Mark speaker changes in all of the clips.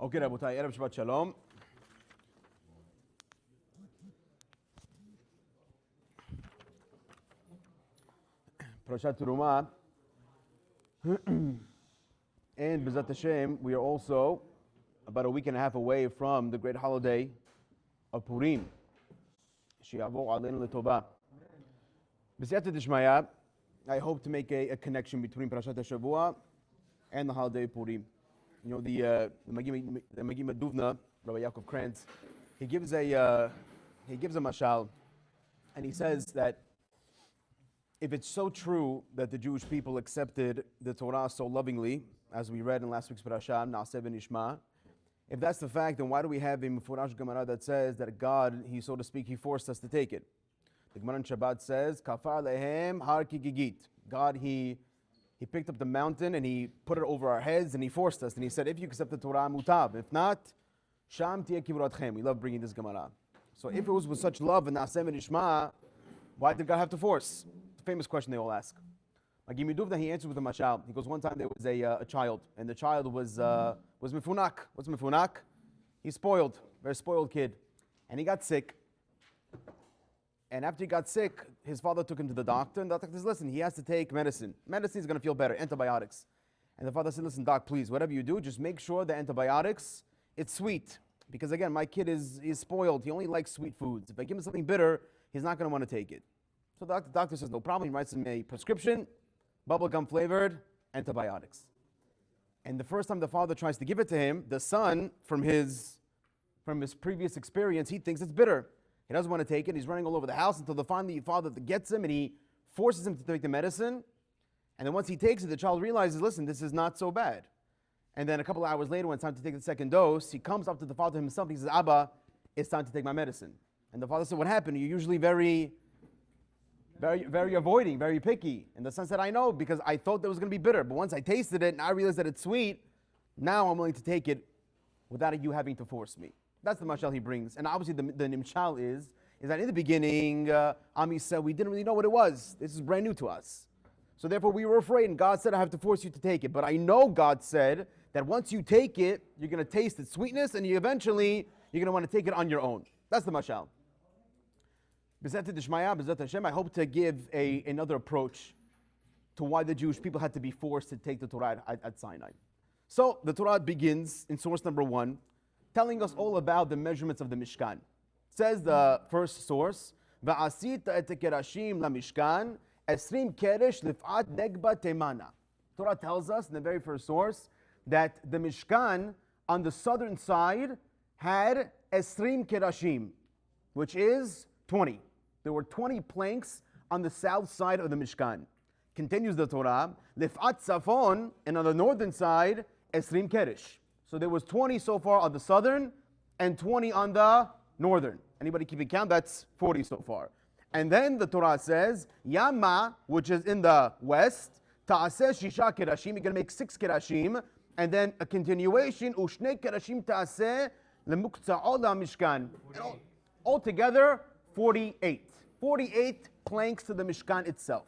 Speaker 1: Okay, Rabotai, Erev Shabbat Shalom. Parshat Terumah. And B'ezrat Hashem, we are also about a week and a half away from the great holiday of Purim. Shi'avor aleinu l'tovah. B'siyata d'shmaya, I hope to make a connection between Parashat HaShavua and the holiday of Purim. You know, the Magim Duvna, Rabbi Yaakov Krantz, he gives a mashal, and he says that if it's so true that the Jewish people accepted the Torah so lovingly, as we read in last week's parasha, Na'aseh v'nishma, if that's the fact, then why do we have a Mefurash Gemara that says that God, he so to speak, he forced us to take it? The Gemara in Shabbat says, Kafar lehem har ki gigit. God, he picked up the mountain and he put it over our heads and he forced us. And he said, if you accept the Torah, mutab. If not, sham tiyeh kivratchem. We love bringing this Gemara. So if it was with such love and Na'aseh v'nishma, why did God have to force? The famous question they all ask. Magim Duvna, he answered with a mashal. He goes, one time there was a child, and the child was mifunak. What's mifunak? He's spoiled, very spoiled kid. And he got sick. And after he got sick, his father took him to the doctor, and the doctor says, listen, he has to take medicine. Medicine is going to feel better, antibiotics. And the father said, listen, doc, please, whatever you do, just make sure the antibiotics, it's sweet. Because again, my kid is spoiled. He only likes sweet foods. If I give him something bitter, he's not going to want to take it. So the doctor says, no problem. He writes him a prescription, bubblegum flavored antibiotics. And the first time the father tries to give it to him, the son, from his previous experience, he thinks it's bitter. He doesn't want to take it. He's running all over the house until finally the father gets him and he forces him to take the medicine. And then once he takes it, the child realizes, listen, this is not so bad. And then a couple of hours later, when it's time to take the second dose, he comes up to the father himself. He says, Abba, it's time to take my medicine. And the father said, what happened? You're usually very avoiding, very picky. And the son said, I know, because I thought that was going to be bitter. But once I tasted it and I realized that it's sweet, now I'm willing to take it without you having to force me. That's the mashal he brings. And obviously the nimshal is that in the beginning, Ami said, we didn't really know what it was. This is brand new to us. So therefore we were afraid, and God said, I have to force you to take it. But I know God said that once you take it, you're going to taste its sweetness, and you're going to want to take it on your own. That's the mashal. B'ezrat Hashem, I hope to give another approach to why the Jewish people had to be forced to take the Torah at Sinai. So the Torah begins in source number 1, telling us all about the measurements of the Mishkan. It says the first source, Va'asita et kerashim la Mishkan, esrim keresh lif'at negba temana. Torah tells us in the very first source that the Mishkan on the southern side had esrim kerashim, which is 20. There were 20 planks on the south side of the Mishkan. Continues the Torah, lif'at safon, and on the northern side, esrim keresh. So there was 20 so far on the southern and 20 on the northern. Anybody keeping count? That's 40 so far. And then the Torah says, Yama, which is in the west, ta'aseh shisha kerashim, you're going to make 6 kerashim, and then a continuation, ushne kerashim ta'aseh lemukta'ol mishkan. Altogether, 48. 48 planks to the Mishkan itself.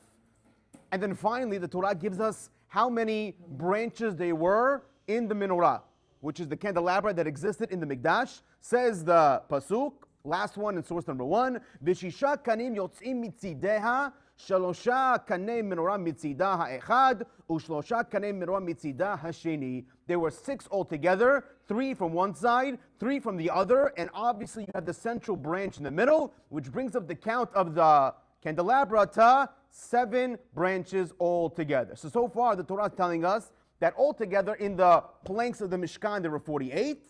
Speaker 1: And then finally, the Torah gives us how many branches they were in the menorah, which is the candelabra that existed in the Mikdash. Says the Pasuk, last one in source number 1, V'shisha kanim yotzim mitzideha, shalosha kanei menorah mitzida ha'echad, u'shlosha kanei menorah mitzida ha'sheni. There were 6 altogether, 3 from one side, 3 from the other, and obviously you have the central branch in the middle, which brings up the count of the candelabra to 7 branches altogether. So far the Torah is telling us that altogether in the planks of the Mishkan there were 48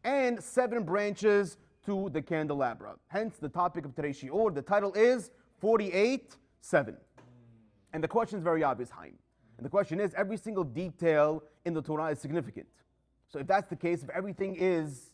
Speaker 1: and 7 branches to the candelabra. Hence the topic of today's shiur, the title is 48-7. And the question is very obvious, Chaim. And the question is, every single detail in the Torah is significant. So if that's the case, if everything is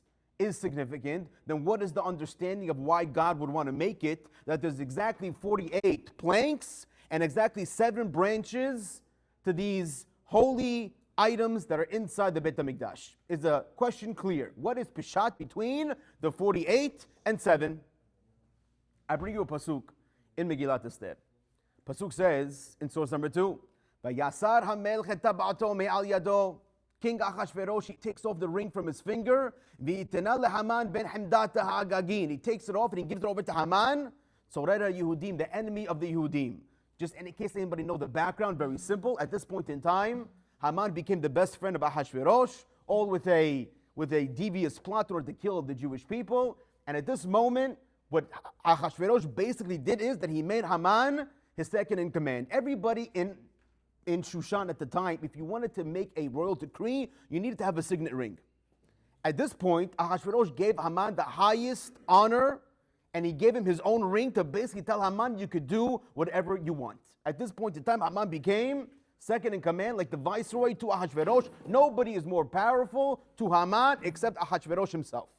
Speaker 1: significant, then what is the understanding of why God would want to make it that there's exactly 48 planks and exactly 7 branches to these holy items that are inside the Beit HaMikdash? Is the question clear? What is Parshat between the 48 and 7? I bring you a pasuk in Megillat Esther. Pasuk says in source number 2, Vayasar HaMelech et tab'ato me'al yado. King Ahashverosh, he takes off the ring from his finger. V'itena leHaman ben Hamdata ha'agagin. He takes it off and he gives it over to Haman, Tzorera Yehudim, the enemy of the Yehudim. Just in case anybody know the background, very simple. At this point in time, Haman became the best friend of Ahashverosh, all with a devious plot in order to kill the Jewish people. And at this moment, what Ahashverosh basically did is that he made Haman his second in command. Everybody in Shushan at the time, if you wanted to make a royal decree, you needed to have a signet ring. At this point, Ahashverosh gave Haman the highest honor, and he gave him his own ring to basically tell Haman, you could do whatever you want. At this point in time, Haman became second in command, like the viceroy to Ahashverosh. Nobody is more powerful to Haman except Ahashverosh himself.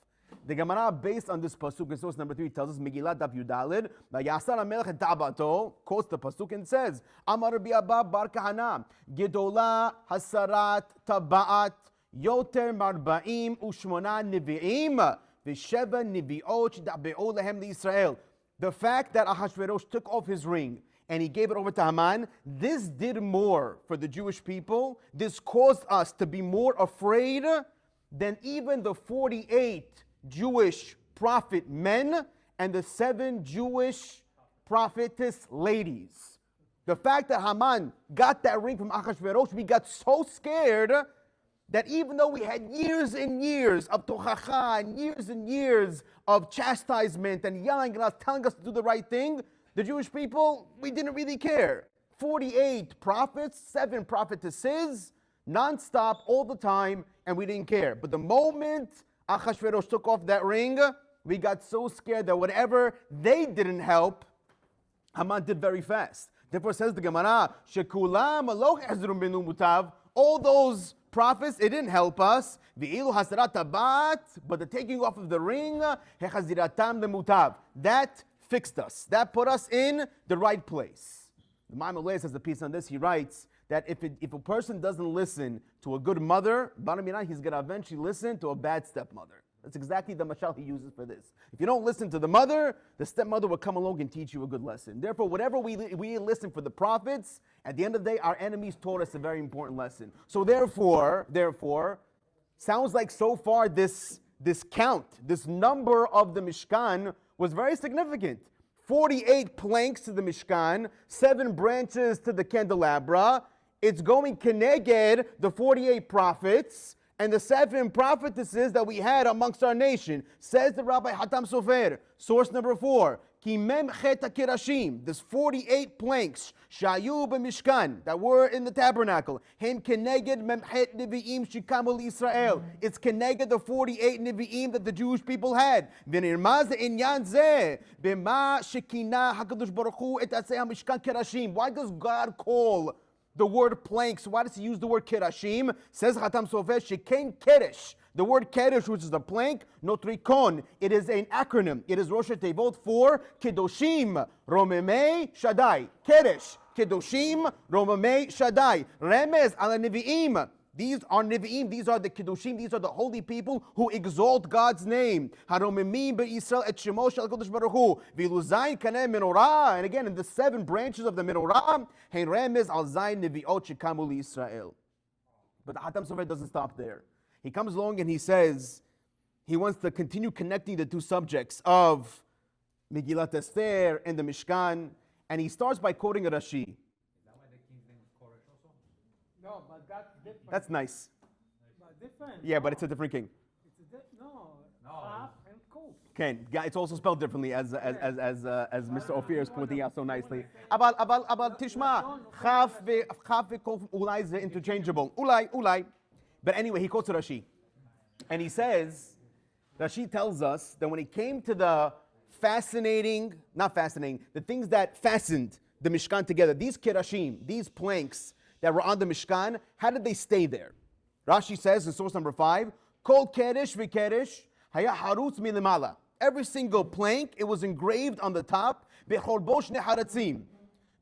Speaker 1: The Gemara, based on this pasuk in source number 3, tells us Megillah Daf Yudalid, Vayasar HaMelech et Ta'bato, quotes the pasuk and says, Amar Rabbi Abba bar Kahana, Gedola Hasarat Taba'at Yoter Marba'im Ushmona Nevi'im V'Sheva Nevi'ot Da'be'o Lehem L'Yisrael. The fact that Ahashverosh took off his ring and he gave it over to Haman, this did more for the Jewish people. This caused us to be more afraid than even the 48 Jewish prophet men and the 7 Jewish prophetess ladies. The fact that Haman got that ring from Ahashverosh, we got so scared that even though we had years and years of tochacha and years of chastisement and yelling at us, telling us to do the right thing, the Jewish people, we didn't really care. 48 prophets, 7 prophetesses, non-stop, all the time, and we didn't care. But the moment Ahashverosh took off that ring, we got so scared that whatever they didn't help, Haman did very fast. Therefore says the Gemara, Shekulam alo hezrum benu mutav, all those prophets, it didn't help us. V'ilu hasarat tabat, but the taking off of the ring, hechaziratam lemutav, that fixed us. That put us in the right place. The Maimon says a piece on this. He writes that if a person doesn't listen to a good mother, he's going to eventually listen to a bad stepmother. That's exactly the mashal he uses for this. If you don't listen to the mother, the stepmother will come along and teach you a good lesson. Therefore, whatever we listen for the prophets, at the end of the day, our enemies taught us a very important lesson. So therefore, sounds like so far this count, this number of the Mishkan was very significant. 48 planks to the Mishkan, 7 branches to the candelabra. It's going keneged the 48 prophets and the 7 prophetesses that we had amongst our nation. Says the Rabbi Hatam Sofer, source number 4, Ki mem chet kirashim, this 48 planks, shayu b'mishkan, that were in the tabernacle, hem keneged mem het nevi'im shikamu Israel. It's keneged the 48 nevi'im that the Jewish people had. V'nirmaz inyan zeh, b'ma shekina hakadosh baruch hu et atzei hamishkan kirashim. Why does God call the word planks? Why does he use the word kirashim? Says Hatam Sofer, shekain keresh. The word keresh, which is the plank, notrikon. It is an acronym. It is Rosh Tevot for Kedoshim Romemei Shaddai. Keresh, Kedoshim Romemei Shaddai. Remez ala Nevi'im. These are Nevi'im, these are the Kedoshim, these are the holy people who exalt God's name. Haromimim be'Yisrael et Shemo shel Kodesh Baruch Hu. V'luzayin kaneh menorah. And again, in the 7 branches of the menorah, hein remez al zayin nevi'ot shekamu li'Yisrael. But the Hatam Sofer doesn't stop there. He comes along and he says he wants to continue connecting the 2 subjects of Megillat Esther and the Mishkan, and he starts by quoting a Rashi.
Speaker 2: Is that why the king's name is Koresh also?
Speaker 3: No, but that's different.
Speaker 1: That's nice.
Speaker 3: But different.
Speaker 1: Yeah, but it's a different king.
Speaker 3: No. Chaf and Kuf.
Speaker 1: Okay, yeah, it's also spelled differently, as Mr. Ophir is pointing out so nicely. About Tishma, Chaf ve'Kuf ulai ze interchangeable. Ulai. But anyway, he quotes Rashi. And he says, Rashi tells us that when it came to the the things that fastened the Mishkan together, these kirashim, these planks that were on the Mishkan, how did they stay there? Rashi says in source number 5, Kol keresh v'keresh haya harutz milimala. Every single plank, it was engraved on the top, bechorbo shne haratzim,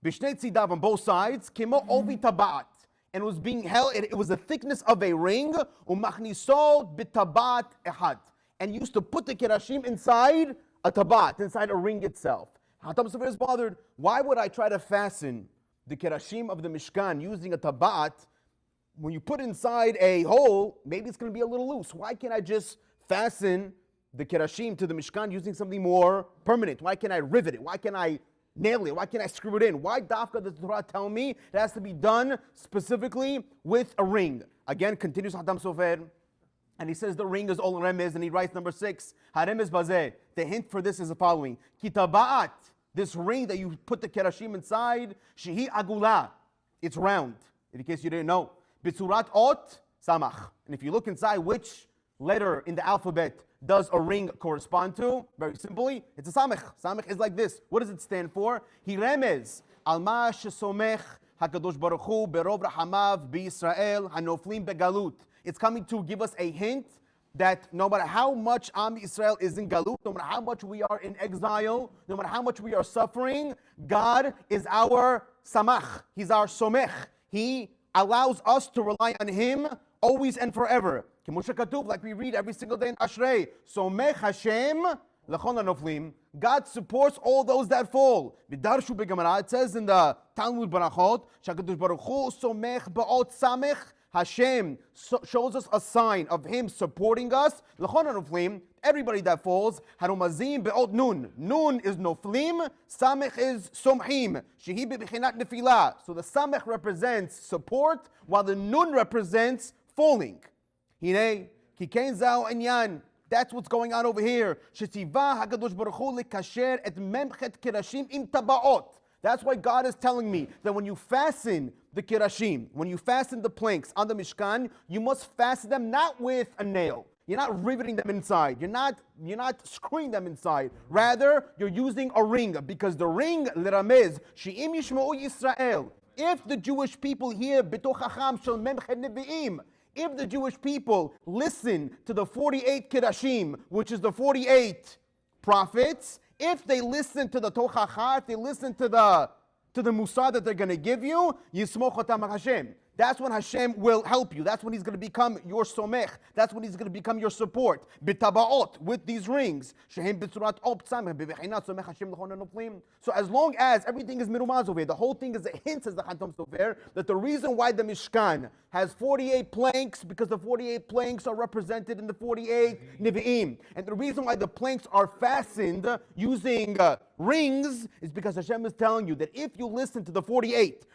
Speaker 1: b'shnei tzidav on both sides, kimo ovi tabat. And it was being held, it was the thickness of a ring, umachnisol bitabat ehad. And used to put the kirashim inside a tabat, inside a ring itself. Hatam Sofer is bothered. Why would I try to fasten the kirashim of the Mishkan using a tabat when you put inside a hole, maybe it's going to be a little loose. Why can't I just fasten the kerashim to the Mishkan using something more permanent? Why can't I rivet it? Why can't I nail it? Why can't I screw it in? Why dafka does the Torah tell me it has to be done specifically with a ring? Again, continues Hatam Sofer, and he says the ring is all remez, and he writes number 6, haremez bazeh. The hint for this is the following: Kitabaat, this ring that you put the kerashim inside, shehi agula, it's round. In case you didn't know, bitzurat ot samach. And if you look inside, which letter in the alphabet does a ring correspond to? Very simply, it's a samech. Samech is like this. What does it stand for? Hiremez alma shesomech hakadosh baruch hu berov rahamav b'Yisrael hanoflim begalut. It's coming to give us a hint that no matter how much Am Yisrael is in galut, no matter how much we are in exile, no matter how much we are suffering, God is our samach. He's our somech. He allows us to rely on Him always and forever. Like we read every single day in Ashrei, Somech Hashem lechol hanoflim. God supports all those that fall. B'darshu b'gemara, it says in the Talmud Barachot, Shakadosh Baruch Hu somech ba'ot samech. Hashem shows us a sign of Him supporting us. Lechol hanoflim, everybody that falls. Harumazim be'ot nun. Nun is noflim. Samech is somhim. Shehi b'bichinat nefilah. So the samech represents support, while the nun represents falling. Hine, kikein zao enyan. That's what's going on over here. Shetiva hakadosh baruch hu lekasher et memchet kirashim im tabaot. That's why God is telling me that when you fasten the kirashim, when you fasten the planks on the Mishkan, you must fasten them not with a nail. You're not riveting them inside. You're not screwing them inside. Rather, you're using a ring, because the ring leramez she'im yishma'u Yisrael. If the Jewish people hear b'toch hacham shel memchet nevi'im, if the Jewish people listen to the 48 kirashim, which is the 48 prophets, if they listen to the tochacha, if they listen to the musar that they're going to give you, yismoch otam Hashem. That's when Hashem will help you. That's when He's going to become your somech. That's when He's going to become your support. Bitabaot, with these rings. So as long as everything is mirumaz over here, the whole thing is a hint, says the Hatam Sofer, that the reason why the Mishkan has 48 planks, because the 48 planks are represented in the 48 Nevi'im. And the reason why the planks are fastened using rings is because Hashem is telling you that if you listen to the 48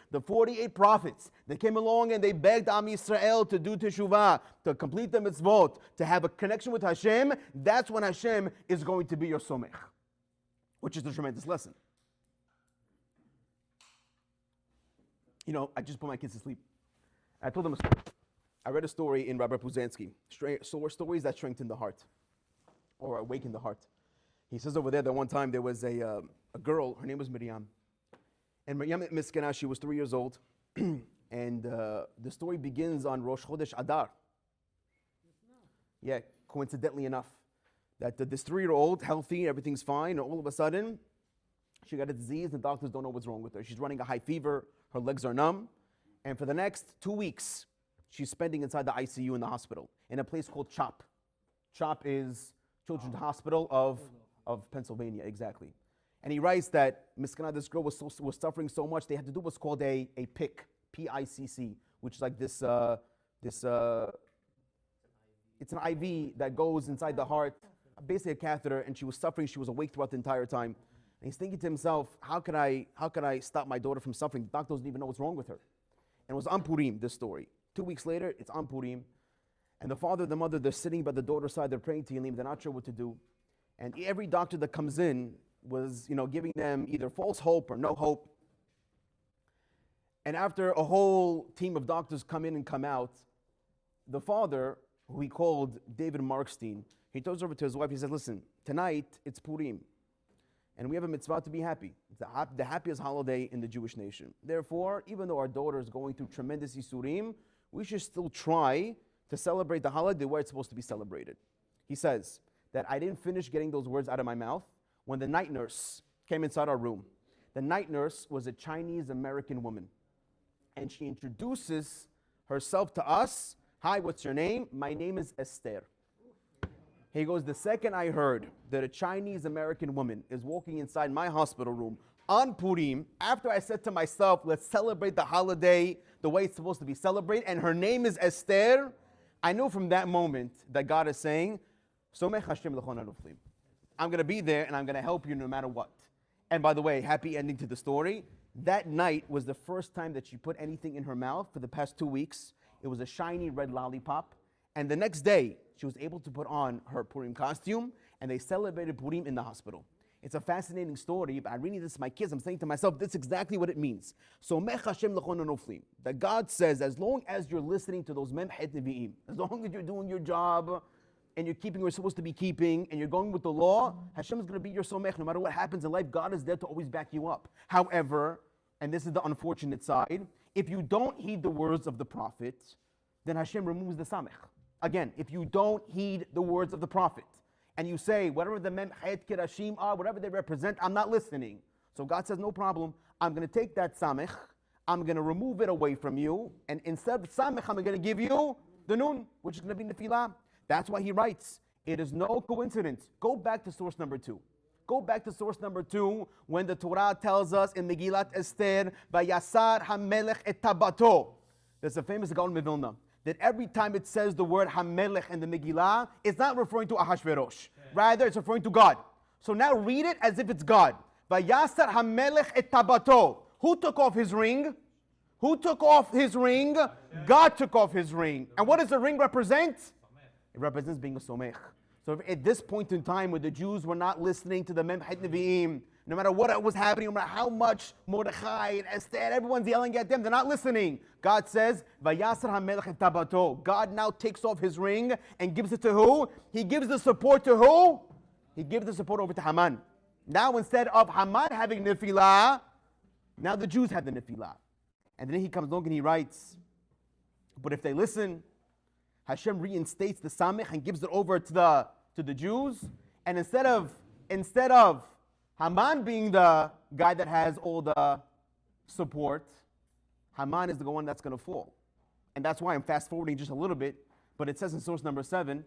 Speaker 1: prophets that came along and they begged Am Yisrael to do teshuvah, to complete the mitzvot, to have a connection with Hashem, that's when Hashem is going to be your somech, which is a tremendous lesson. You know, I just put my kids to sleep. I told them a story. I read a story in Rabbi Puzansky, stories that strengthen the heart or awaken the heart. He says over there that one time there was a girl, her name was Miriam. And Miriam Miskana, she was 3 years old. And the story begins on Rosh Chodesh Adar. Yeah, coincidentally enough. That this 3-year-old, healthy, everything's fine, and all of a sudden, she got a disease, and the doctors don't know what's wrong with her. She's running a high fever, her legs are numb, and for the next 2 weeks, she's spending inside the ICU in the hospital, in a place called CHOP. CHOP is Children's Hospital of Pennsylvania, exactly. And he writes that Miskana, this girl was suffering so much, they had to do what's called a PICC, P-I-C-C, which is like it's an IV that goes inside the heart, basically a catheter, and she was suffering. She was awake throughout the entire time. And he's thinking to himself, how could I stop my daughter from suffering? The doctor doesn't even know what's wrong with her. And it was on Purim, this story. 2 weeks later, it's on Purim. And the father and the mother, they're sitting by the daughter's side, they're praying to Tehillim, they're not sure what to do. And every doctor that comes in was, giving them either false hope or no hope. And after a whole team of doctors come in and come out, the father, who he called David Markstein, he turns over to his wife, he says, listen, tonight it's Purim, and we have a mitzvah to be happy. It's the happiest holiday in the Jewish nation. Therefore, even though our daughter is going through tremendous Yisurim, we should still try to celebrate the holiday where it's supposed to be celebrated. He says that I didn't finish getting those words out of my mouth when the night nurse came inside our room. The night nurse was a Chinese-American woman, and she introduces herself to us. Hi, what's your name? My name is Esther. He goes, the second I heard that a Chinese-American woman is walking inside my hospital room on Purim, after I said to myself, let's celebrate the holiday the way it's supposed to be celebrated, and her name is Esther, I knew from that moment that God is saying, Somech Hashem l'chon hanoflim. I'm going to be there and I'm going to help you no matter what. And by the way, happy ending to the story. That night was the first time that she put anything in her mouth for the past 2 weeks. It was a shiny red lollipop. And the next day, she was able to put on her Purim costume, and they celebrated Purim in the hospital. It's a fascinating story. But I'm reading this to my kids. I'm saying to myself, this is exactly what it means. So, that God says, as long as you're listening to those memhet nevi'im, as long as you're doing your job, and you're keeping what you're supposed to be keeping, and you're going with the law, Hashem is going to be your somech. No matter what happens in life, God is there to always back you up. However, and this is the unfortunate side, if you don't heed the words of the prophet, then Hashem removes the samech. Again, if you don't heed the words of the prophet, and you say, whatever the memhet kirashim are, whatever they represent, I'm not listening. So God says, no problem. I'm going to take that samech, I'm going to remove it away from you, and instead of samech, I'm going to give you the nun, which is going to be nefilah. That's why he writes, it is no coincidence. Go back to source number 2. Go back to source number 2 when the Torah tells us in Megillat Esther, Vayasar HaMelech et Tabato. There's a famous Gaon Mevilna that every time it says the word HaMelech in the Megillah, it's not referring to Ahashverosh. Rather, it's referring to God. So now read it as if it's God. Vayasar HaMelech et Tabato. Who took off his ring? Who took off his ring? God took off his ring. And what does the ring represent? It represents being a somech. So at this point in time where the Jews were not listening to the memhet nevi'im, no matter what was happening, no matter how much Mordechai and Esther, everyone's yelling at them, they're not listening. God says, Vayasar HaMelech et Tabato. God now takes off his ring and gives it to who? He gives the support to who? He gives the support over to Haman. Now instead of Haman having nefilah, now the Jews have the nefilah. And then he comes along and he writes, but if they listen, Hashem reinstates the samech and gives it over to the Jews. And instead of Haman being the guy that has all the support, Haman is the one that's going to fall. And that's why I'm fast forwarding just a little bit. But it says in source number 7,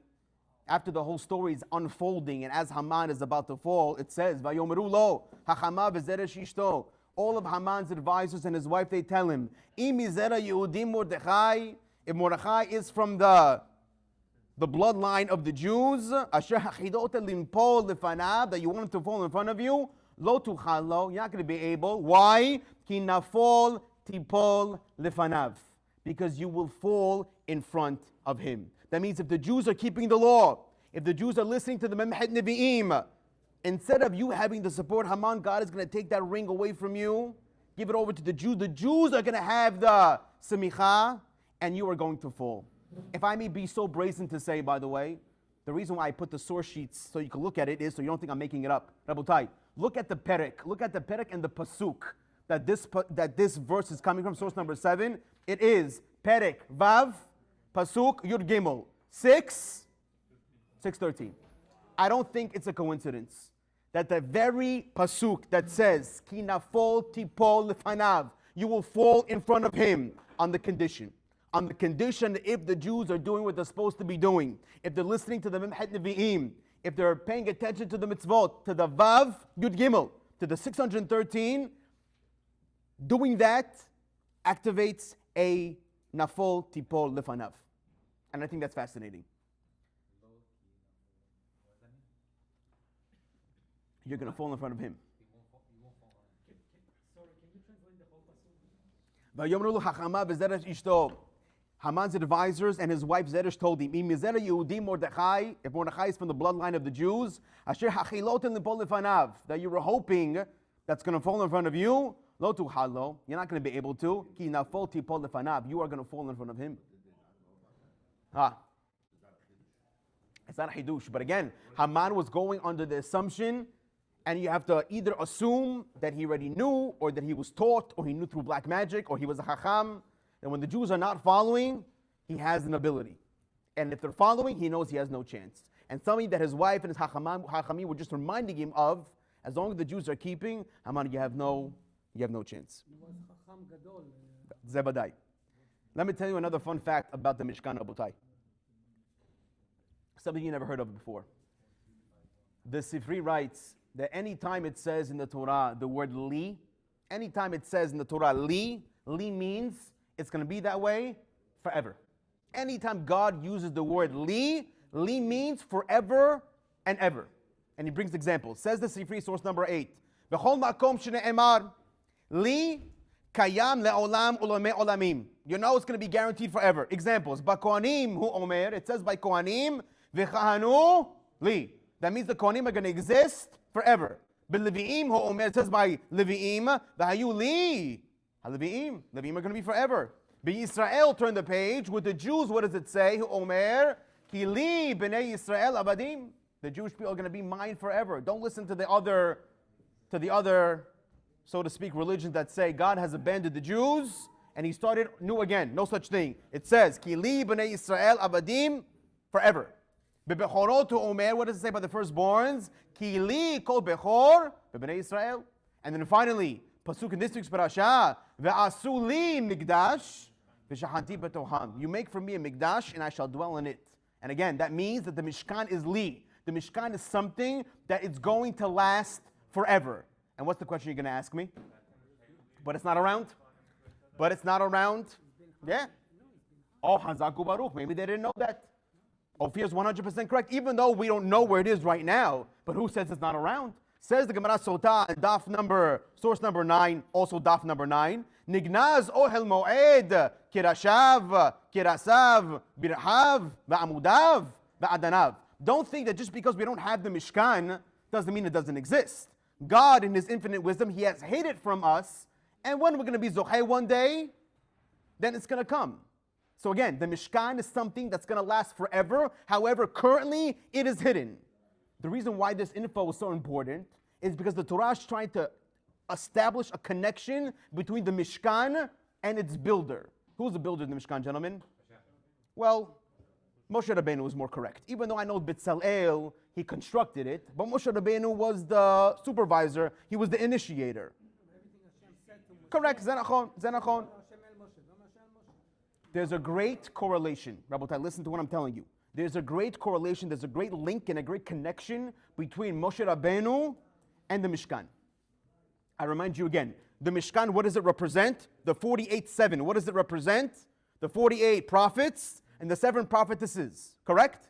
Speaker 1: after the whole story is unfolding and as Haman is about to fall, it says, Vayomeru lo, hachama v'zeresh ishto. All of Haman's advisors and his wife, they tell him, Im mizera Yehudim Mordechai. If Mordechai is from the bloodline of the Jews, asher hachidot limpol lefanav, that you want him to fall in front of you, lo tuchalo, you're not going to be able. Why? Ki nafol tipol lefanav, because you will fall in front of him. That means if the Jews are keeping the law, if the Jews are listening to the memhet nevi'im, instead of you having the support Haman, God is going to take that ring away from you, give it over to the Jews. The Jews are going to have the semicha, and you are going to fall. If I may be so brazen to say, by the way, the reason why I put the source sheets so you can look at it is so you don't think I'm making it up. Rabotai, look at the perek. Look at the perek and the pasuk that this verse is coming from, source number 7. It is perek, vav, pasuk, yud gimel, 6:13. I don't think it's a coincidence that the very pasuk that says, Ki nafol tipol lefanav, you will fall in front of him on the condition that if the Jews are doing what they're supposed to be doing, if they're listening to the memhet nevi'im, if they're paying attention to the mitzvot, to the vav, yud gimel, to the 613, doing that activates a nafol tipol lefanav. And I think that's fascinating. You're going to fall in front of him.
Speaker 3: Sorry, can you translate the whole passage?
Speaker 1: Haman's advisors and his wife Zeresh told him, if Mordechai is from the bloodline of the Jews, that you were hoping that's going to fall in front of you, you're not going to be able to. You are going to fall in front of him. It's not a hidush, but again, Haman was going under the assumption, and you have to either assume that he already knew, or that he was taught, or he knew through black magic, or he was a chacham. And when the Jews are not following, he has an ability. And if they're following, he knows he has no chance. And something that his wife and his hachamim were just reminding him of, as long as the Jews are keeping, Haman, you have no chance.
Speaker 3: He was Chacham Gadol.
Speaker 1: Zebadai. Let me tell you another fun fact about the Mishkan, Rabotai. Something you never heard of before. The Sifri writes that anytime it says in the Torah the word li, anytime it says in the Torah li means it's going to be that way forever. Anytime God uses the word li means forever and ever. And he brings examples. Says the Sifri, source number 8. B'chol makom shene'emar li kayam le'olam ulamei olamim. You know it's going to be guaranteed forever. Examples. B'kohanim hu omer. It says by kohanim v'chahanu li. That means the kohanim are going to exist forever. B'levi'im hu omer. It says by levi'im v'hayu li. Ha-levi'im. Levi'im are going to be forever. B'Yisrael, turn the page. With the Jews, what does it say? Hu omer ki li b'nei Yisrael abadim. The Jewish people are going to be mine forever. Don't listen to the other, so to speak, religions that say God has abandoned the Jews and he started new again. No such thing. It says, Ki li b'nei Yisrael abadim, forever. B'bechorot omer, what does it say about the firstborns? Ki li kol bechor b'nei Yisrael. And then finally, pasuk in this week's parasha, ve'asu li migdash v'shahanti b'toham. You make for me a migdash and I shall dwell in it. And again, that means that the Mishkan is li. The Mishkan is something that it's going to last forever. And what's the question you're going to ask me? But it's not around? But it's not around? Yeah. Oh, Hazaku Baruch. Maybe they didn't know that. Ophir is 100% correct, even though we don't know where it is right now. But who says it's not around? Says the Gemara Sota, source number 9, also daf number 9. Nignaz ohel mo'ed kirashav, kirasav, birhav, va'amudav, va'adanav. Don't think that just because we don't have the Mishkan doesn't mean it doesn't exist. God, in His infinite wisdom, He has hid it from us. And when we're going to be Zohei one day, then it's going to come. So again, the Mishkan is something that's going to last forever. However, currently, it is hidden. The reason why this info is so important is because the Torah is trying to establish a connection between the Mishkan and its builder. Who's the builder in the Mishkan, gentlemen? Well, Moshe Rabbeinu was more correct. Even though I know B'Tzalel, he constructed it, but Moshe Rabbeinu was the supervisor, he was the initiator. Correct, Zenachon. There's a great correlation. Rabotai, listen to what I'm telling you. There's a great correlation, there's a great link and a great connection between Moshe Rabbeinu and the Mishkan. I remind you again, the Mishkan, what does it represent? The 48-7. What does it represent? The 48 prophets and the 7 prophetesses, correct?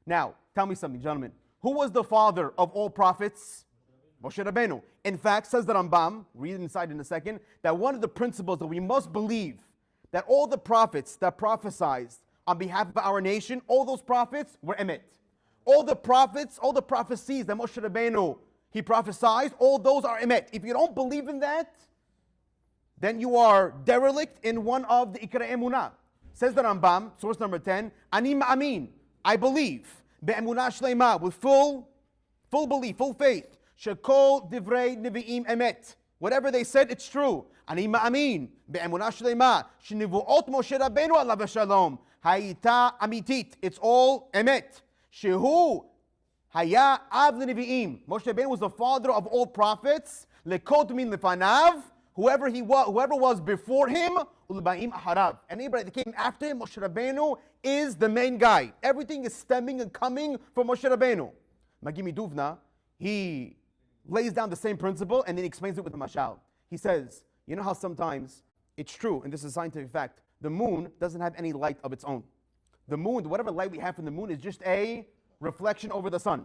Speaker 1: Now, tell me something, gentlemen. Who was the father of all prophets? Moshe Rabbeinu. In fact, says the Rambam, read inside in a second, that one of the principles that we must believe, that all the prophets that prophesied on behalf of our nation, all those prophets were emet. All the prophets, all the prophecies that Moshe Rabbeinu, he prophesied, all those are emet. If you don't believe in that, then you are derelict in one of the Ikra Emunah. Says the Rambam, source number 10, Ani ma'amin, I believe, be'emunah shleima, with full belief, full faith, shekol divrei nevi'im emet. Whatever they said, it's true. Ani ma'amin, be'emunah shleima, shenivuot Moshe Rabbeinu alav shalom, hayita amitit. It's all emet. Shehu haya av nevi'im. Moshe Rabbeinu was the father of all prophets. Lekot min lefanav. Whoever was before him, anybody that came after him, Moshe Rabbeinu is the main guy. Everything is stemming and coming from Moshe Rabbeinu. Magimi Duvna, he lays down the same principle and then he explains it with a mashal. He says, you know how sometimes, it's true, and this is a scientific fact, the moon doesn't have any light of its own. The moon, whatever light we have from the moon is just a reflection over the sun.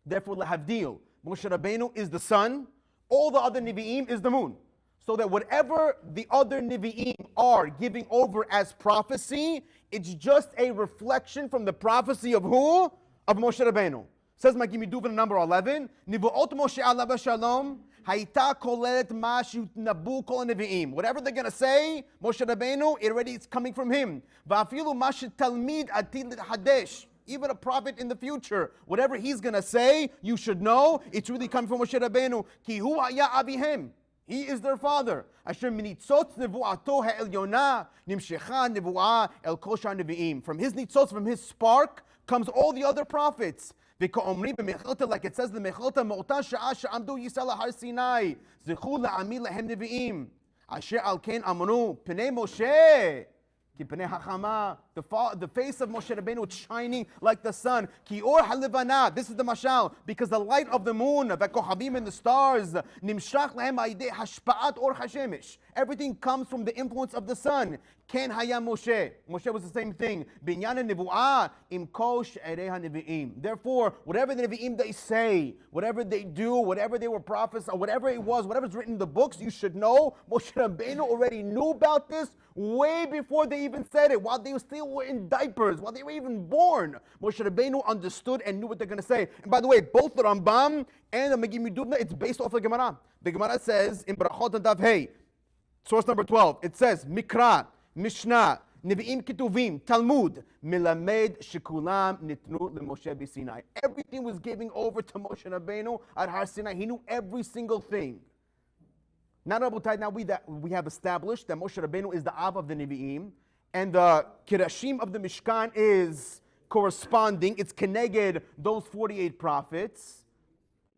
Speaker 1: Therefore, lahavdil, Moshe Rabbeinu is the sun, all the other Nevi'im is the moon. So that whatever the other Nevi'im are giving over as prophecy, it's just a reflection from the prophecy of who? Of Moshe Rabbeinu. Says Magimi Duvin number 11, Nivuot Moshe alav shalom, hayta kolet ma shutnabu kol Nevi'im. Whatever they're going to say, Moshe Rabbeinu, it already is coming from him. Va'afilu ma shetalmid atid hadesh. Even a prophet in the future, whatever he's going to say, you should know, it's really coming from Moshe Rabbeinu. Ki hu haya avihem. He is their father. Asher minitzot nevuato ha'elyona nimshecha nevuah el kol shar nevi'im. From his nitzot, from his spark, comes all the other prophets. V'ka'omri b'mechelta, like it says in the mechelta, mo'ota sha'a she'amdu yisrael har Sinai, zechu la'ami lahem nevi'im. Asher al ken amanu pnei Moshe Ki pnei hachama, the face of Moshe Rabbeinu shining like the sun. Ki or halivana, this is the mashal, because the light of the moon, v'kohabim and the stars, nimshach lahem aidei hashpa'at or hashemesh. Everything comes from the influence of the sun. Ken hayam Moshe. Moshe was the same thing. Binyan nevuah im kol she'erei hanevi'im. Therefore, whatever the nevi'im they say, whatever they do, whatever they were prophets, or whatever it was, whatever's written in the books, you should know. Moshe Rabbeinu already knew about this way before they even said it, while they still were in diapers, while they were even born. Moshe Rabbeinu understood and knew what they're going to say. And by the way, both the Rambam and the Megillah Dubna, it's based off the Gemara. The Gemara says in Barachot and Daf Hey, source number 12, it says, Mikra, Mishnah, Nevi'im Ketuvim, Talmud, Milamed Shekulam Nitnu LeMoshe B'Sinai. Everything was given over to Moshe Rabbeinu at Har Sinai. He knew every single thing. Now, Rabotai, now we have established that Moshe Rabbeinu is the Av of the Nevi'im, and the Kirashim of the Mishkan is corresponding. It's Keneged those 48 prophets.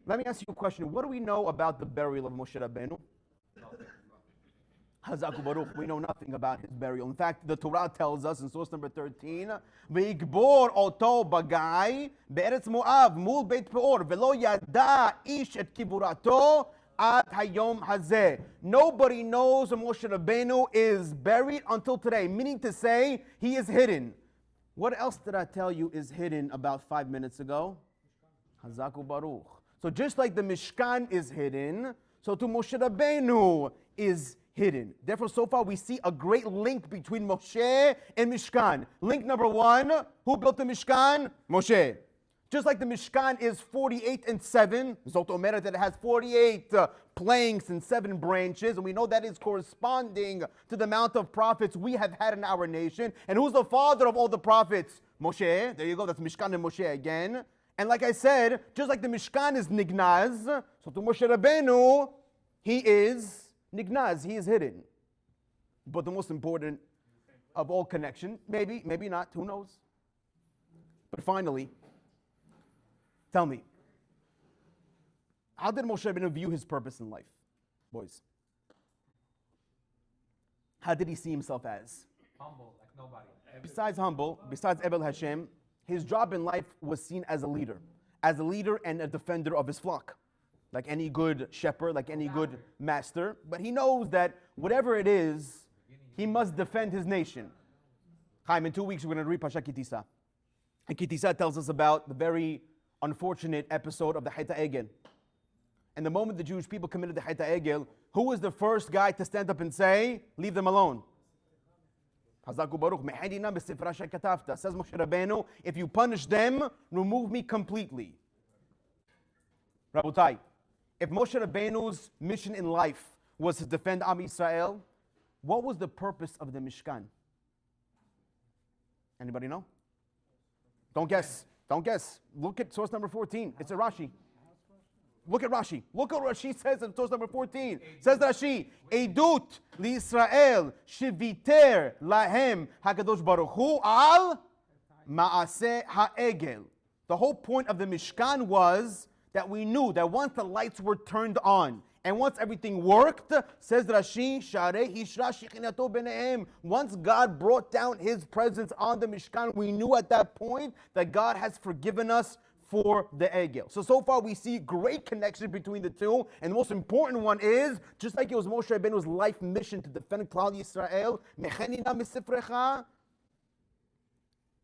Speaker 1: Let me ask you a question. What do we know about the burial of Moshe Rabbeinu? Hazaku Baruch, we know nothing about his burial. In fact, the Torah tells us in source number 13, V'yigbor oto bagay be'eretz Moav mul beit peor v'lo yada ish et kiburato at hayom hazeh. Nobody knows where Moshe Rabbeinu is buried until today, meaning to say he is hidden. What else did I tell you is hidden about 5 minutes ago? Hazaku Baruch. So just like the Mishkan is hidden, so to Moshe Rabbeinu is hidden. Therefore, so far we see a great link between Moshe and Mishkan. Link number one, who built the Mishkan? Moshe. Just like the Mishkan is 48 and 7, Zot Omeret that it has 48 planks and 7 branches, and we know that is corresponding to the amount of prophets we have had in our nation. And who's the father of all the prophets? Moshe. There you go, that's Mishkan and Moshe again. And like I said, just like the Mishkan is Nignaz, so to Moshe Rabbeinu, he is Nignaz, he is hidden. But the most important of all connection, maybe not, who knows? But finally, tell me, how did Moshe Rabbeinu view his purpose in life, boys? How did he see himself as?
Speaker 2: Humble, like nobody.
Speaker 1: Besides humble, besides Ebel Hashem, his job in life was seen as a leader and a defender of his flock. Like any good shepherd, like any good master. But he knows that whatever it is, he must defend his nation. Chaim, in 2 weeks we're going to read Parshat Kitisa. And Kitisa tells us about the very unfortunate episode of the Hayta Egel. And the moment the Jewish people committed the Hayta Egel, who was the first guy to stand up and say, leave them alone? Hazaku Baruch, Mehadina b'sifra shekatafta. Says Moshe Rabbeinu, if you punish them, remove me completely. Rabotai, if Moshe Rabbeinu's mission in life was to defend Am Yisrael, what was the purpose of the Mishkan? Anybody know? Don't guess. Look at source number 14. It's a Rashi. Look at Rashi. Look at what Rashi says in source number 14. Says Rashi, Eidut liYisrael shiviter lahem hakadosh baruch hu al ma'aseh ha'egel. The whole point of the Mishkan was that we knew that once the lights were turned on and once everything worked, says Rashi, Sharei Hishra Shechinato Benehem. Once God brought down His presence on the Mishkan, we knew at that point that God has forgiven us for the Egel. So far we see great connection between the two, and the most important one is, just like it was Moshe Rabbeinu's life mission to defend Klal Yisrael, Mechenina Misifrecha,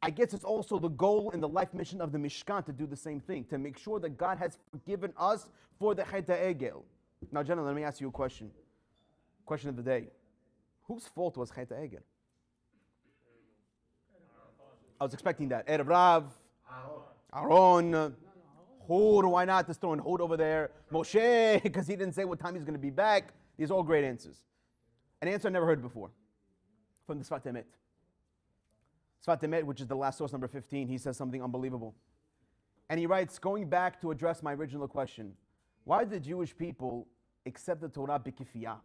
Speaker 1: I guess it's also the goal and the life mission of the Mishkan to do the same thing, to make sure that God has forgiven us for the Hayta Egel. Now, gentlemen, let me ask you a question. Question of the day. Whose fault was Hayta Egel? I was expecting that. Erev Rav, Aaron, Hud, why not? Just throwing Hud over there. Moshe, because he didn't say what time he's going to be back. These are all great answers. An answer I never heard before from the Sfat Emet. Sfat Emet, which is the last source, number 15, he says something unbelievable. And he writes, going back to address my original question, why did the Jewish people accept the Torah b'kifiyah?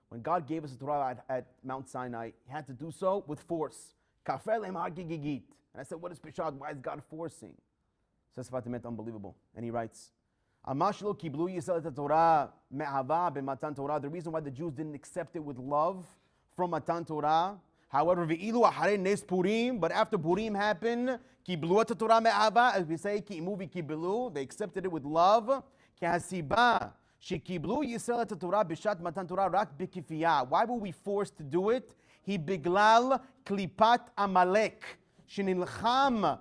Speaker 1: When God gave us the Torah at Mount Sinai, He had to do so with force. Kafel em hagigigit. And I said, what is Pishad? Why is God forcing? Says Sfat Emet, unbelievable. And he writes, Amashlo kiblu Yisrael et Torah me'ava b'matan Torah. The reason why the Jews didn't accept it with love from Matan Torah, However, ve'ilu acharei nes Purim, but after Purim happened, kiblu et Torah me'ahava, as we say, ki'imu v'kibilu, they accepted it with love. Ki hasiba shekiblu Yisrael et Torah b'shat matan Torah rak b'kifiyah. Why were we forced to do it? He biglal klipat Amalek, shenilcham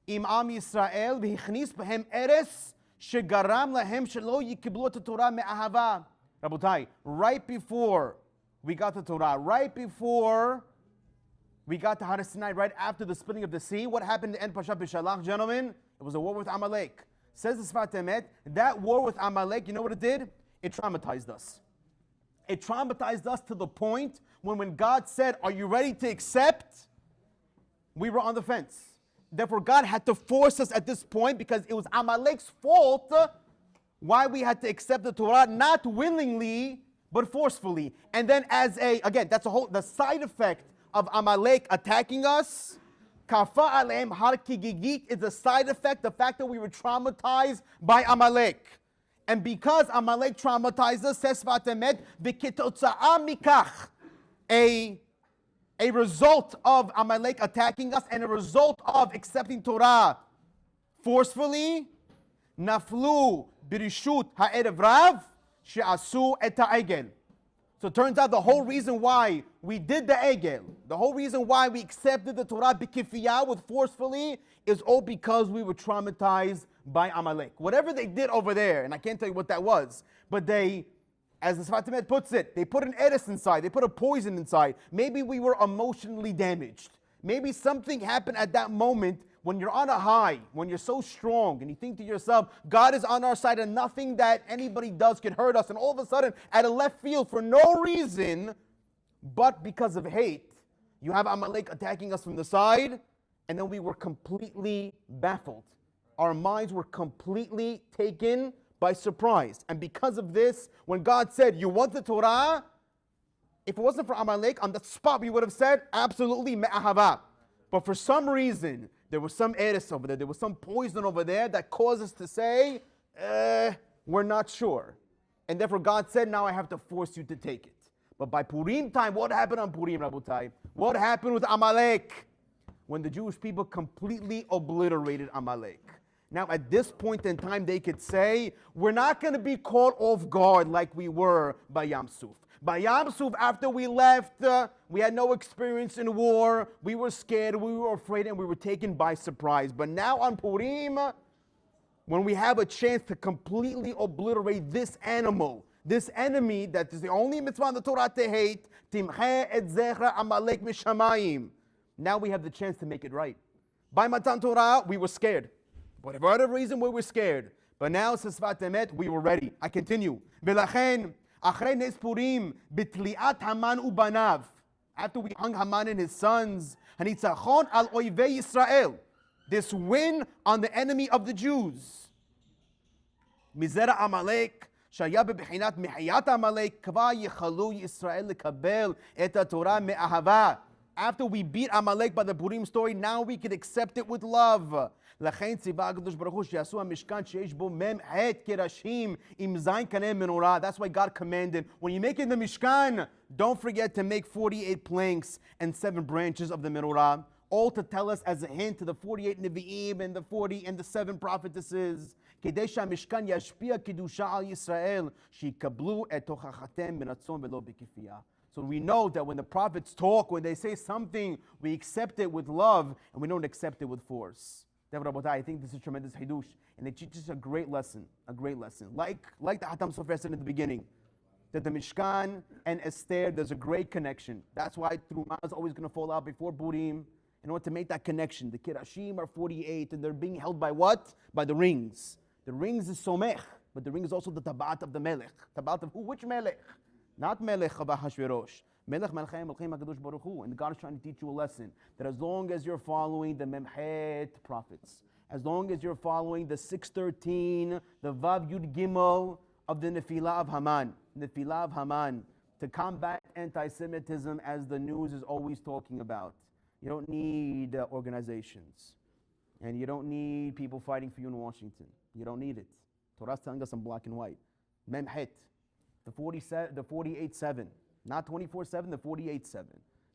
Speaker 1: im am Yisrael v'hichnis b'hem eres shegaram lahem shelo yikiblu et Torah me'ahava. Rabotai, right before we got the Torah, right before we got to Har Sinai, right after the splitting of the sea, what happened in the end Parshat B'Shalach, gentlemen? It was a war with Amalek. Says the Sfat Emet, that war with Amalek, you know what it did? It traumatized us. It traumatized us to the point when God said, are you ready to accept? We were on the fence. Therefore, God had to force us at this point because it was Amalek's fault why we had to accept the Torah, not willingly, but forcefully. And then again, that's the side effect of Amalek attacking us. Kafa aleim har kigigit is the side effect, the fact that we were traumatized by Amalek. And because Amalek traumatized us, says Sfat Emet, v'kitotza'a mikach, a result of Amalek attacking us and a result of accepting Torah forcefully, naflu birishut ha'erev rav she'asu et ha'egel. So it turns out the whole reason why we did the egel, the whole reason why we accepted the Torah b'kifiyah with forcefully, is all because we were traumatized by Amalek. Whatever they did over there, and I can't tell you what that was, but they, as the Sfat Emet puts it, they put an eres inside, they put a poison inside. Maybe we were emotionally damaged. Maybe something happened at that moment when you're on a high, when you're so strong, and you think to yourself, God is on our side and nothing that anybody does can hurt us. And all of a sudden, at a left field, for no reason, but because of hate, you have Amalek attacking us from the side, and then we were completely baffled. Our minds were completely taken by surprise. And because of this, when God said, you want the Torah? If it wasn't for Amalek, on the spot we would have said, absolutely, me'ahava. But for some reason, there was some eres over there, there was some poison over there that caused us to say, we're not sure. And therefore God said, now I have to force you to take it. But by Purim time, what happened on Purim, Rabotai? What happened with Amalek? When the Jewish people completely obliterated Amalek. Now at this point in time, they could say, we're not going to be caught off guard like we were by Yam Suf. By Yam Suf, after we left, we had no experience in war, we were scared, we were afraid, and we were taken by surprise. But now on Purim, when we have a chance to completely obliterate this animal, this enemy that is the only mitzvah in the Torah to hate, Timche et zechra Amalek mishamayim. Now we have the chance to make it right. By Matan Torah, we were scared. For whatever reason, we were scared. But now, says Sfat Emet, we were ready. I continue. V'lachen, achrei nes Purim, b'tli'at Haman ubanav. After we hung Haman and his sons, hanitzachon al oivei Yisrael. This win on the enemy of the Jews. Mizera Amalek, shaya bebechinat mehayat Amalek, kva yechalu Yisrael lekabel et Torah me'ahava. After we beat Amalek by the Purim story, now we can accept it with love. That's why God commanded, when you make it the Mishkan, don't forget to make 48 planks and 7 branches of the menorah, all to tell us as a hint to the 48 Nevi'im and the 40 and the 7 prophetesses. So we know that when the prophets talk, when they say something, we accept it with love and we don't accept it with force. I think this is tremendous hidush, and it teaches a great lesson, Like the Hatam Sofer said in the beginning, that the Mishkan and Esther, there's a great connection. That's why Terumah is always going to fall out before Purim, in order to make that connection. The Kirashim are 48, and they're being held by what? By the rings. The rings is Somech, but the ring is also the Tabat of the Melech. Tabat of who? Which Melech? Not Melech of Ahashverosh. Melech Melchaim Melchaim HaKadosh Baruch Hu. And God is trying to teach you a lesson, that as long as you're following the Memchet prophets, as long as you're following the 613, the Vav Yud Gimel of the Nefilah of Haman, to combat anti-Semitism as the news is always talking about. You don't need organizations. And you don't need people fighting for you in Washington. You don't need it. Torah's telling us in black and white. Memchet, the 48-7. Not 24-7, the 48-7.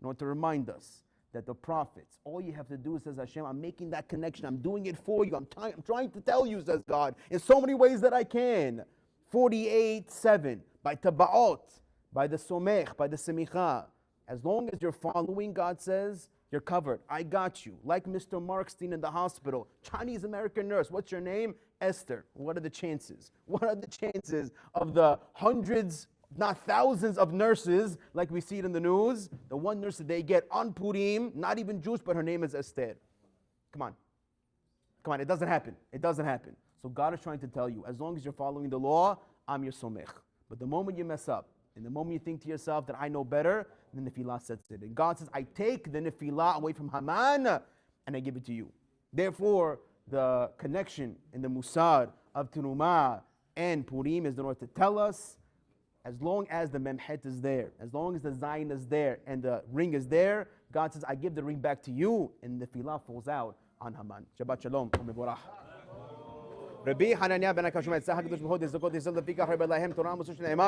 Speaker 1: in order to remind us that the prophets, all you have to do is, says Hashem, I'm making that connection. I'm doing it for you. I'm trying to tell you, says God, in so many ways that I can. 48:7, by Taba'ot, by the Somech, by the Semicha. As long as you're following, God says, you're covered. I got you. Like Mr. Markstein in the hospital. Chinese American nurse. What's your name? Esther. What are the chances? What are the chances of the hundreds, not thousands of nurses, like we see it in the news? The one nurse that they get on Purim, not even Jewish, but her name is Esther. Come on. Come on, it doesn't happen. It doesn't happen. So God is trying to tell you, as long as you're following the law, I'm your somech. But the moment you mess up, and the moment you think to yourself that I know better, then the nefillah sets it. And God says, I take the nefillah away from Haman, and I give it to you. Therefore, the connection in the musar of Terumah and Purim is in order to tell us, as long as the memhet is there, as long as the zayin is there, and the ring is there, God says, I give the ring back to you, and the nefillah falls out on Haman. Shabbat shalom. Rabbi Hananiah ben Akashum et Sahak Dush Behod Zokot Yisrael Lefika Harbe Lahem Torah Musush Ne'emar